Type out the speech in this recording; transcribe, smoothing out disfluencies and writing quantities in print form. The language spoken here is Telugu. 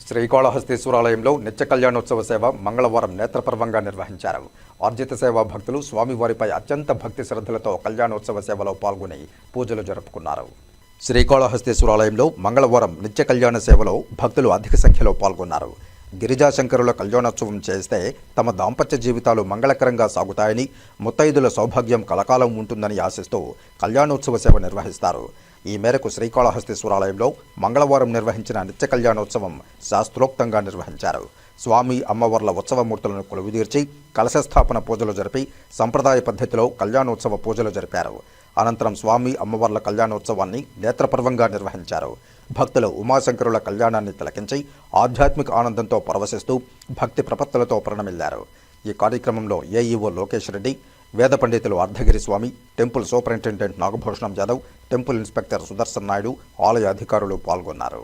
శ్రీకాళహస్తీశ్వరాలయంలో నిత్య కళ్యాణోత్సవ సేవ మంగళవారం నేత్రపర్వంగా నిర్వహించారు. ఆర్జిత సేవా భక్తులు స్వామివారిపై అత్యంత భక్తి శ్రద్ధలతో కళ్యాణోత్సవ సేవలో పాల్గొని పూజలు జరుపుకున్నారు. శ్రీకాళహస్తీశ్వరాలయంలో మంగళవారం నిత్య కళ్యాణ సేవలో భక్తులు అధిక సంఖ్యలో పాల్గొన్నారు. గిరిజాశంకరుల కళ్యాణోత్సవం చేస్తే తమ దాంపత్య జీవితాలు మంగళకరంగా సాగుతాయని, ముత్తైదుల సౌభాగ్యం కలకాలం ఉంటుందని ఆశిస్తూ కళ్యాణోత్సవ సేవ నిర్వహిస్తారు. ఈ మేరకు శ్రీకాళహస్తీశ్వరాలయంలో మంగళవారం నిర్వహించిన నిత్య కళ్యాణోత్సవం శాస్త్రోక్తంగా నిర్వహించారు. స్వామి అమ్మవార్ల ఉత్సవమూర్తులను కొలువుదీర్చి కలశస్థాపన పూజలు జరిపి సంప్రదాయ పద్ధతిలో కళ్యాణోత్సవ పూజలు జరిపారు. అనంతరం స్వామి అమ్మవార్ల కళ్యాణోత్సవాన్ని నేత్రపర్వంగా నిర్వహించారు. భక్తులు ఉమాశంకరుల కళ్యాణాన్ని తిలకించి ఆధ్యాత్మిక ఆనందంతో పరవశిస్తూ భక్తి ప్రపత్తులతో ప్రణమిల్లారు. ఈ కార్యక్రమంలో ఏఈఓ లోకేష్ రెడ్డి, వేద పండితులు Ardhagiri Swami, temple superintendent Nagabhushanam Yadav, temple inspector Sudarshan Naidu, ఆలయ అధికారులు పాల్గొన్నారు.